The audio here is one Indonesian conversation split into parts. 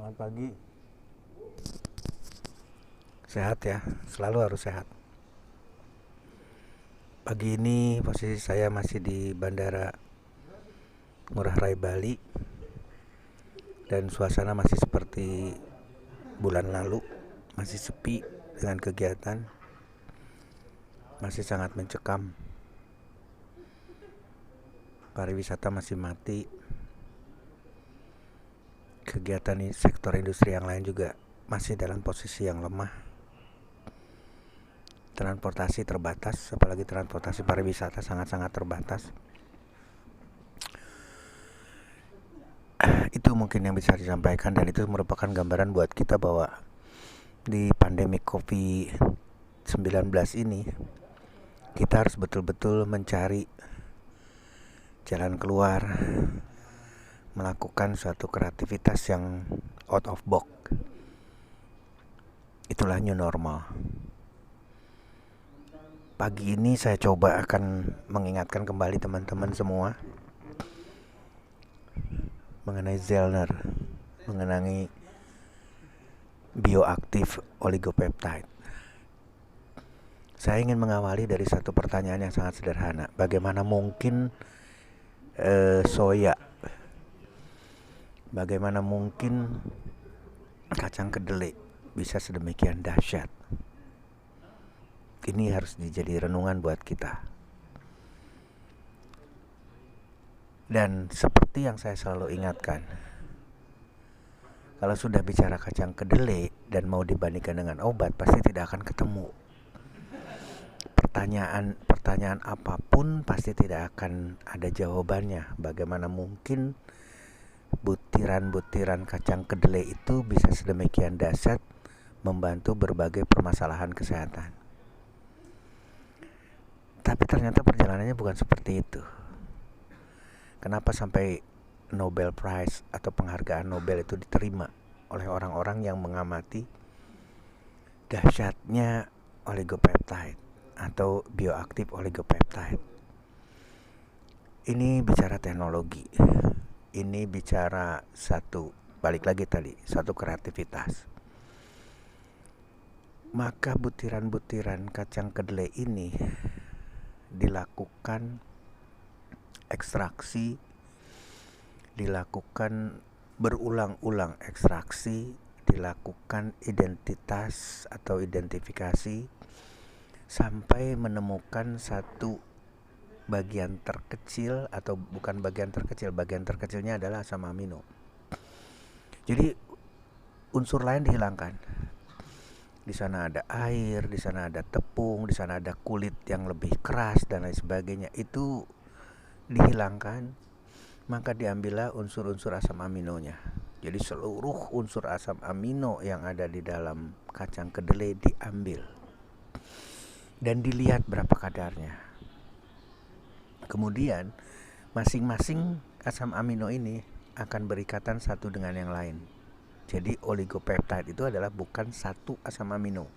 Selamat pagi. Sehat ya, selalu harus sehat. Pagi ini posisi saya masih di Bandara Ngurah Rai Bali dan suasana masih seperti bulan lalu, masih sepi dengan kegiatan, masih sangat mencekam. Pariwisata masih mati. Kegiatan sektor industri yang lain juga masih dalam posisi yang lemah. Transportasi terbatas, apalagi transportasi pariwisata sangat-sangat terbatas. Itu mungkin yang bisa disampaikan, dan itu merupakan gambaran buat kita bahwa di pandemi COVID-19 ini kita harus betul-betul mencari jalan keluar, melakukan suatu kreativitas yang out of box. Itulah new normal. Pagi ini saya coba akan mengingatkan kembali teman-teman semua mengenai Zellner, mengenai bioaktif oligopeptide. Saya ingin mengawali dari satu pertanyaan yang sangat sederhana. Bagaimana mungkin soya, bagaimana mungkin kacang kedelai bisa sedemikian dahsyat? Ini harus jadi renungan buat kita. Dan seperti yang saya selalu ingatkan, kalau sudah bicara kacang kedelai dan mau dibandingkan dengan obat, pasti tidak akan ketemu. Pertanyaan apapun pasti tidak akan ada jawabannya. Bagaimana mungkin butiran-butiran kacang kedelai itu bisa sedemikian dahsyat membantu berbagai permasalahan kesehatan? Tapi ternyata perjalanannya bukan seperti itu. Kenapa sampai Nobel Prize atau penghargaan Nobel itu diterima oleh orang-orang yang mengamati dahsyatnya oligopeptide atau bioaktif oligopeptide? Ini bicara teknologi. Ini bicara balik lagi tadi, satu kreativitas. Maka butiran-butiran kacang kedelai ini dilakukan ekstraksi, dilakukan berulang-ulang ekstraksi, dilakukan identitas atau identifikasi sampai menemukan satu bagian terkecil, atau bukan bagian terkecil, bagian terkecilnya adalah asam amino. Jadi unsur lain dihilangkan. Di sana ada air, di sana ada tepung, di sana ada kulit yang lebih keras dan lain sebagainya. Itu dihilangkan, maka diambillah unsur-unsur asam aminonya. Jadi seluruh unsur asam amino yang ada di dalam kacang kedelai diambil dan dilihat berapa kadarnya. Kemudian masing-masing asam amino ini akan berikatan satu dengan yang lain. Jadi oligopeptide itu adalah bukan satu asam amino.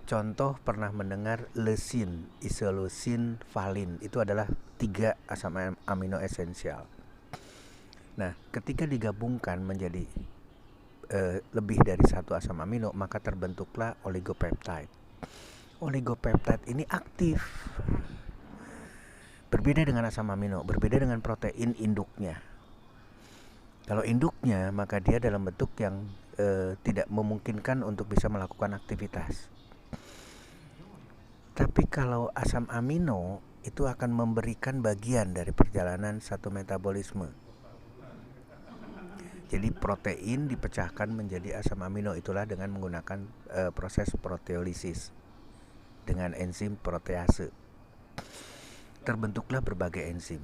Contoh pernah mendengar leucin, isoleucin, valin. Itu adalah 3 asam amino esensial. Nah, ketika digabungkan menjadi lebih dari satu asam amino, maka terbentuklah oligopeptide. Oligopeptide ini aktif. Berbeda dengan asam amino, berbeda dengan protein induknya. Kalau induknya, maka dia dalam bentuk yang tidak memungkinkan untuk bisa melakukan aktivitas. Tapi kalau asam amino itu akan memberikan bagian dari perjalanan satu metabolisme. Jadi protein dipecahkan menjadi asam amino, itulah dengan menggunakan proses proteolisis dengan enzim protease. Terbentuklah berbagai enzim.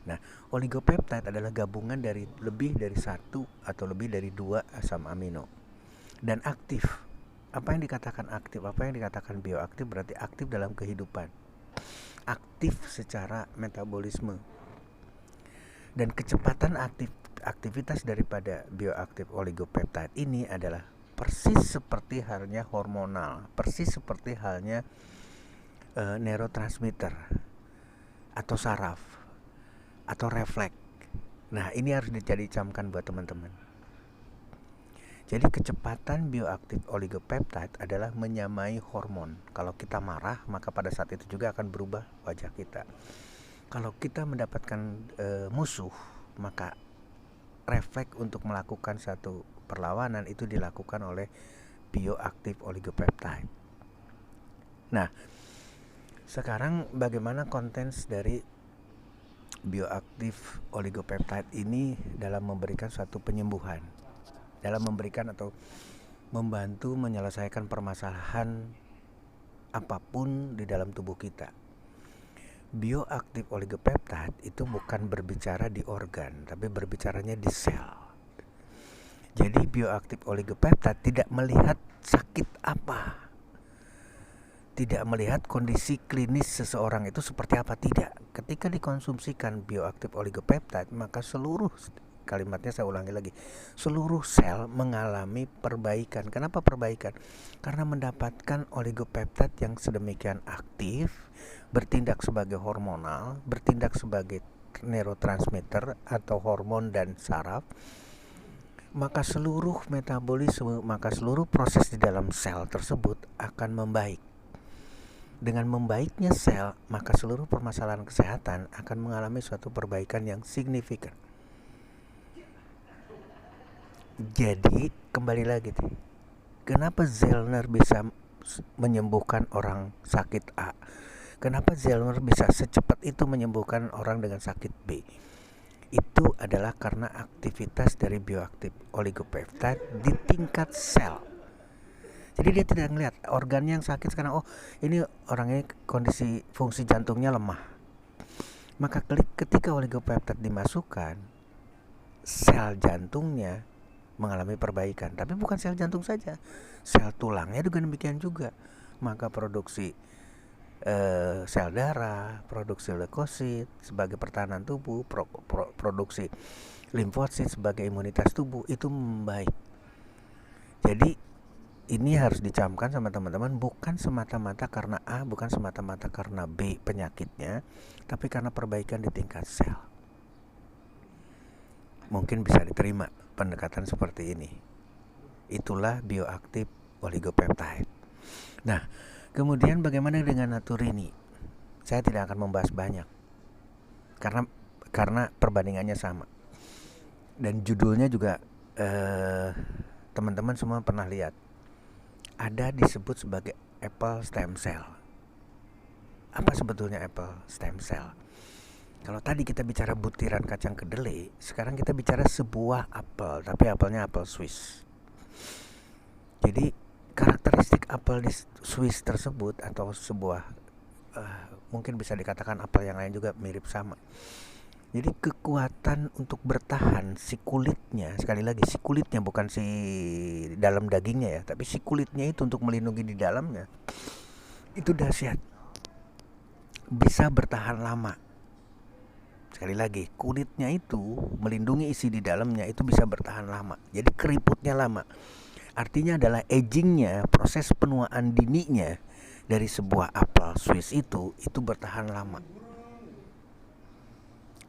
Nah, oligopeptide adalah gabungan dari lebih dari 1 atau lebih dari 2 asam amino dan aktif. Apa yang dikatakan aktif? Apa yang dikatakan bioaktif? Berarti aktif dalam kehidupan, aktif secara metabolisme. Dan kecepatan aktivitas daripada bioaktif oligopeptide ini adalah persis seperti halnya hormonal, persis seperti halnya neurotransmitter atau saraf atau refleks. Nah, ini harus dijadi camkan buat teman-teman. Jadi kecepatan bioaktif oligopeptide adalah menyamai hormon. Kalau kita marah, maka pada saat itu juga akan berubah wajah kita. Kalau kita mendapatkan musuh, maka refleks untuk melakukan satu perlawanan itu dilakukan oleh bioaktif oligopeptide. Nah, sekarang bagaimana kontens dari bioaktif oligopeptide ini dalam memberikan suatu penyembuhan, dalam memberikan atau membantu menyelesaikan permasalahan apapun di dalam tubuh kita. Bioaktif oligopeptide itu bukan berbicara di organ, tapi berbicaranya di sel. Jadi bioaktif oligopeptide tidak melihat sakit apa, tidak melihat kondisi klinis seseorang itu seperti apa, tidak. Ketika dikonsumsikan bioaktif oligopeptide, maka seluruh, kalimatnya saya ulangi lagi, seluruh sel mengalami perbaikan. Kenapa perbaikan? Karena mendapatkan oligopeptide yang sedemikian aktif, bertindak sebagai hormonal, bertindak sebagai neurotransmitter atau hormon dan saraf, maka seluruh metabolisme, maka seluruh proses di dalam sel tersebut akan membaik. Dengan membaiknya sel, maka seluruh permasalahan kesehatan akan mengalami suatu perbaikan yang signifikan. Jadi kembali lagi, kenapa Zellner bisa menyembuhkan orang sakit A? Kenapa Zellner bisa secepat itu menyembuhkan orang dengan sakit B? Itu adalah karena aktivitas dari bioaktif oligopeptide di tingkat sel. Jadi dia tidak melihat organ yang sakit sekarang, oh ini orangnya kondisi fungsi jantungnya lemah. Maka ketika oligopeptide dimasukkan, sel jantungnya mengalami perbaikan. Tapi bukan sel jantung saja, sel tulangnya juga demikian juga. Maka produksi sel darah, produksi leukosit sebagai pertahanan tubuh, produksi limfosit sebagai imunitas tubuh itu membaik. Jadi ini harus dicamkan sama teman-teman, bukan semata-mata karena A, bukan semata-mata karena B penyakitnya, tapi karena perbaikan di tingkat sel. Mungkin bisa diterima pendekatan seperti ini. Itulah bioaktif oligopeptide. Nah, kemudian bagaimana dengan naturini? Saya tidak akan membahas banyak karena perbandingannya sama. Dan judulnya juga teman-teman semua pernah lihat. Ada disebut sebagai apple stem cell. Apa sebetulnya apple stem cell? Kalau tadi kita bicara butiran kacang kedelai, sekarang kita bicara sebuah apel, tapi apelnya apel Swiss. Jadi karakteristik apel di Swiss tersebut atau sebuah mungkin bisa dikatakan apel yang lain juga mirip sama. Jadi kekuatan untuk bertahan si kulitnya, sekali lagi si kulitnya bukan si dalam dagingnya ya, tapi si kulitnya itu untuk melindungi di dalamnya, itu dahsyat, bisa bertahan lama. Sekali lagi, kulitnya itu melindungi isi di dalamnya itu bisa bertahan lama. Jadi keriputnya lama. Artinya adalah agingnya, proses penuaan dininya dari sebuah apel Swiss itu bertahan lama.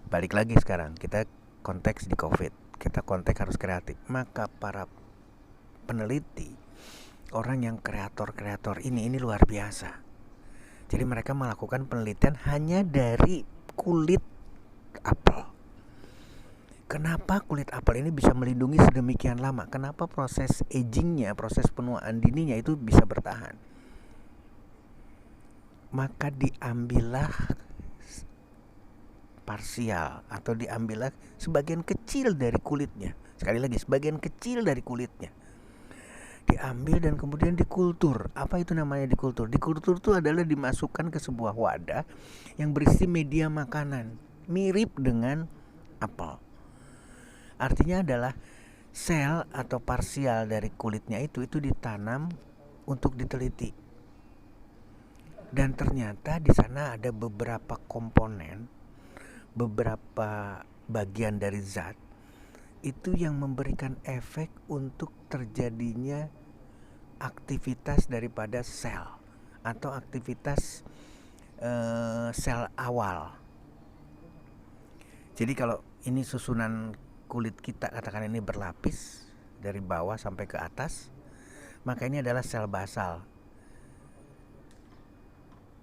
Balik lagi sekarang, kita konteks di COVID, kita konteks harus kreatif. Maka para peneliti, orang yang kreator ini luar biasa. Jadi mereka melakukan penelitian hanya dari kulit apel. Kenapa kulit apel ini bisa melindungi sedemikian lama? Kenapa proses agingnya, proses penuaan dininya itu bisa bertahan? Maka diambillah parsial atau diambillah sebagian kecil dari kulitnya. Sekali lagi, sebagian kecil dari kulitnya diambil dan kemudian dikultur. Apa itu namanya dikultur? Dikultur itu adalah dimasukkan ke sebuah wadah yang berisi media makanan mirip dengan apel. Artinya adalah sel atau parsial dari kulitnya itu ditanam untuk diteliti. Dan ternyata di sana ada beberapa komponen, beberapa bagian dari zat itu yang memberikan efek untuk terjadinya aktivitas daripada sel atau aktivitas sel awal. Jadi kalau ini susunan kulit kita, katakan ini berlapis dari bawah sampai ke atas, maka ini adalah sel basal.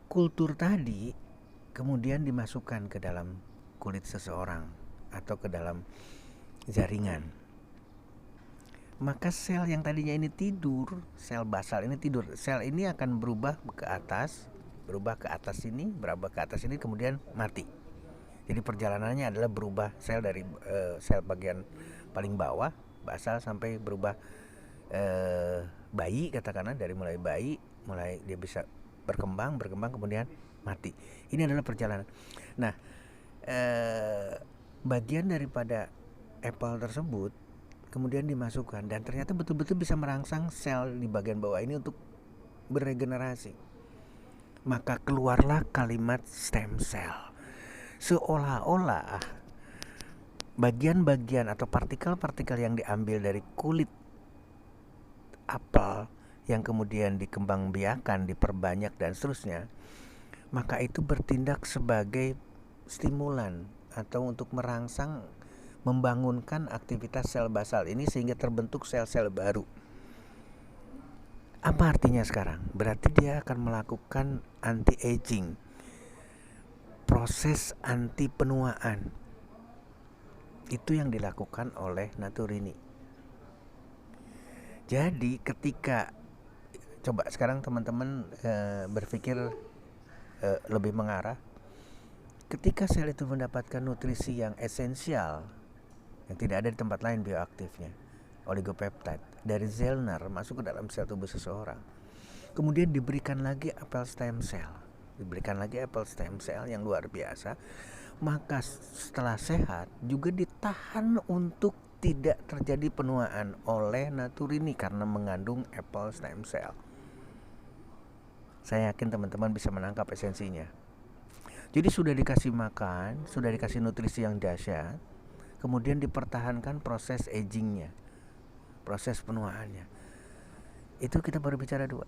Kultur tadi kemudian dimasukkan ke dalam kulit seseorang atau ke dalam jaringan. Maka sel yang tadinya ini tidur, sel basal ini tidur. Sel ini akan berubah ke atas ini, kemudian mati. Jadi perjalanannya adalah berubah sel dari sel bagian paling bawah basal sampai berubah bayi, katakanlah dari mulai bayi, mulai dia bisa berkembang kemudian mati. Ini adalah perjalanan. Nah, bagian daripada apple tersebut kemudian dimasukkan dan ternyata betul-betul bisa merangsang sel di bagian bawah ini untuk beregenerasi. Maka keluarlah kalimat stem cell. Seolah-olah bagian-bagian atau partikel-partikel yang diambil dari kulit apel yang kemudian dikembangbiakan, diperbanyak dan seterusnya, maka itu bertindak sebagai stimulan atau untuk merangsang, membangunkan aktivitas sel basal ini sehingga terbentuk sel-sel baru. Apa artinya sekarang? Berarti dia akan melakukan anti-aging, proses anti penuaan. Itu yang dilakukan oleh Naturini. Jadi ketika coba sekarang teman-teman berpikir lebih mengarah, ketika sel itu mendapatkan nutrisi yang esensial yang tidak ada di tempat lain bioaktifnya, oligopeptide dari Zellner masuk ke dalam sel tubuh seseorang, kemudian diberikan lagi apple stem cell yang luar biasa, maka setelah sehat juga ditahan untuk tidak terjadi penuaan oleh Naturini karena mengandung apple stem cell. Saya yakin teman-teman bisa menangkap esensinya. Jadi sudah dikasih makan, sudah dikasih nutrisi yang dahsyat, kemudian dipertahankan proses agingnya, proses penuaannya. Itu kita baru bicara dua.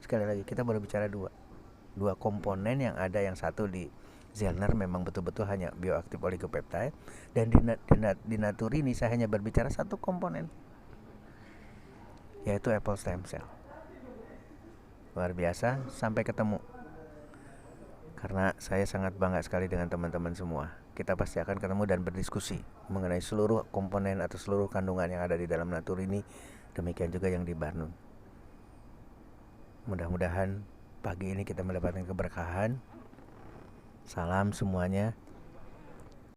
Sekali lagi kita baru bicara dua komponen yang ada. Yang satu di Zellner memang betul-betul hanya bioaktif oligopeptide, dan di Naturini saya hanya berbicara satu komponen, yaitu apple stem cell. Luar biasa. Sampai ketemu. Karena saya sangat bangga sekali dengan teman-teman semua. Kita pasti akan ketemu dan berdiskusi mengenai seluruh komponen atau seluruh kandungan yang ada di dalam Naturini. Demikian juga yang di Barnum. Mudah-mudahan pagi ini kita mendapatkan keberkahan. Salam semuanya.